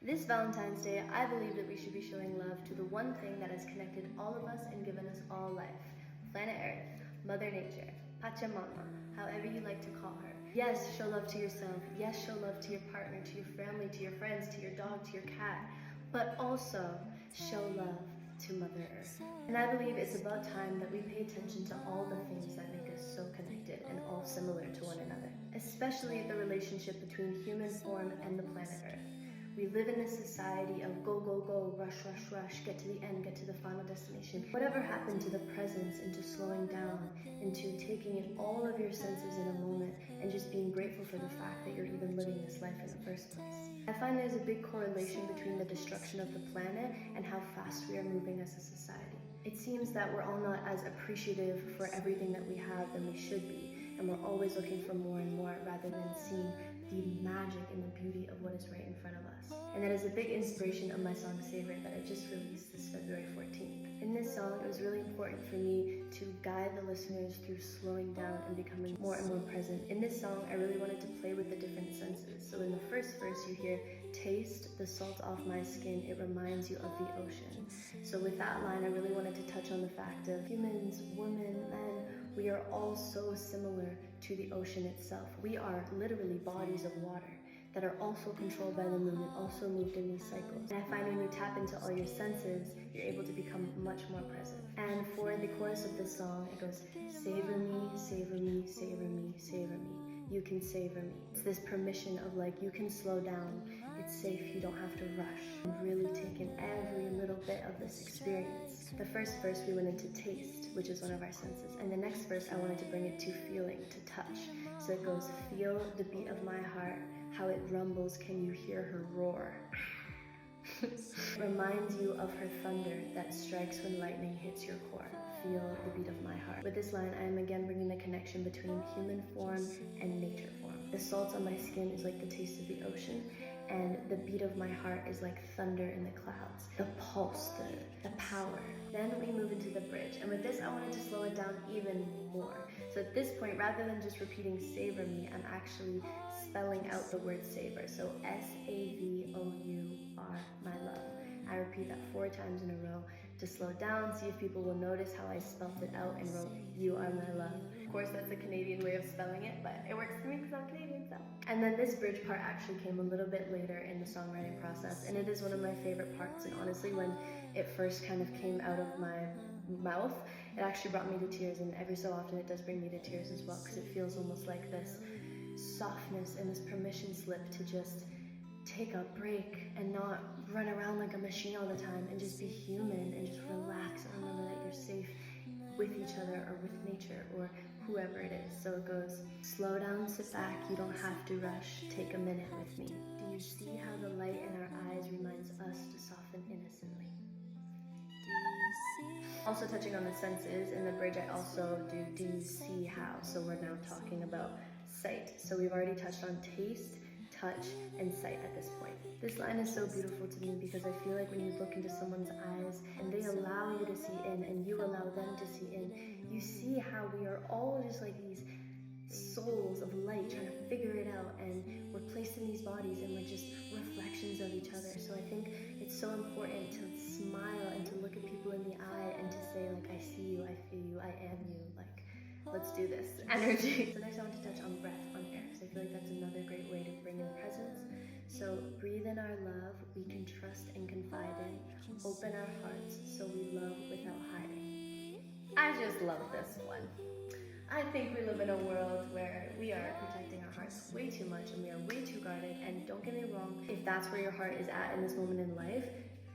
This Valentine's Day, I believe that we should be showing love to the one thing that has connected all of us and given us all life. Planet Earth, Mother Nature, Pachamama, however you like to call her. Yes, show love to yourself. Yes, show love to your partner, to your family, to your friends, to your dog, to your cat. But also, show love to Mother Earth. And I believe it's about time that we pay attention to all the things that make us so connected and all similar to one another, especially the relationship between human form and the planet Earth. We live in this society of go, go, go, rush, rush, rush, get to the end, get to the final destination. Whatever happened to the presence, into slowing down, into taking in all of your senses in a moment and just being grateful for the fact that you're even living this life in the first place? I find there's a big correlation between the destruction of the planet and how fast we are moving as a society. It seems that we're all not as appreciative for everything that we have than we should be, and we're always looking for more and more rather than seeing the magic and the beauty of what is right in front of us. And that is a big inspiration of my song Savour that I just released this February 14th. In this song, it was really important for me to guide the listeners through slowing down and becoming more and more present. In this song, I really wanted to play with the different senses. So in the first verse, you hear, taste the salt off my skin, it reminds you of the ocean. So with that line, I really wanted to touch on the fact of humans, women, men, we are all so similar to the ocean itself. We are literally bodies of water that are also controlled by the moon and also moved in these cycles. And I find when you tap into all your senses, you're able to become much more present. And for the chorus of this song, it goes, savor me, savor me, savor me, savor me. You can savor me. It's this permission of like, you can slow down. It's safe, you don't have to rush. And really take in every little bit of this experience. The first verse we went into taste, which is one of our senses. And the next verse I wanted to bring it to feeling, to touch. So it goes, feel the beat of my heart, how it rumbles, can you hear her roar? Reminds you of her thunder that strikes when lightning hits your core. Feel the beat of my heart. With this line, I am again bringing the connection between human form and nature form. The salt on my skin is like the taste of the ocean, and the beat of my heart is like thunder in the clouds. The pulse, the power. Then we move into the bridge, and with this, I wanted to slow it down even more. So at this point, rather than just repeating savor me, I'm actually spelling out the word savor. So S-A-V-O-U-R, my love. I repeat that 4 times in a row to slow down, see if people will notice how I spelled it out and wrote, you are my love. Of course, that's the Canadian way of spelling it, but it works for me because I'm Canadian, so. And then this bridge part actually came a little bit later in the songwriting process, and it is one of my favorite parts. And honestly, when it first kind of came out of my mouth, it actually brought me to tears, and every so often it does bring me to tears as well, because it feels almost like this softness and this permission slip to just take a break and not run around like a machine all the time and just be human and just relax and remember that you're safe with each other or with nature or whoever it is. So it goes, slow down, sit back, you don't have to rush, take a minute with me. Do you see how the light in our eyes reminds us to soften innocently? Also touching on the senses, in the bridge I also do you see how? So we're now talking about sight. So we've already touched on taste, touch, and sight at this point. This line is so beautiful to me because I feel like when you look into someone's eyes and they allow you to see in and you allow them to see in, you see how we are all just like these souls of light trying to figure it out, and we're placed in these bodies and we're just reflections of each other. So I think it's so important to smile and to look at people in the eye and to say like, I see you, I feel you, I am you, like, let's do this energy. So next I want to touch on breath, on air, because I feel like that's another great way to bring in presence. So breathe in our love, we can trust and confide in. Open our hearts so we love without hiding. I just love this one. I think we live in a world where we are protecting our hearts way too much and we are way too guarded. And don't get me wrong, if that's where your heart is at in this moment in life,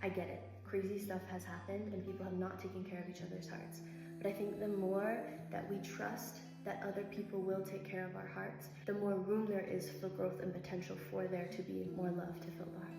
I get it. Crazy stuff has happened and people have not taken care of each other's hearts. But I think the more that we trust that other people will take care of our hearts, the more room there is for growth and potential for there to be more love to fill the heart.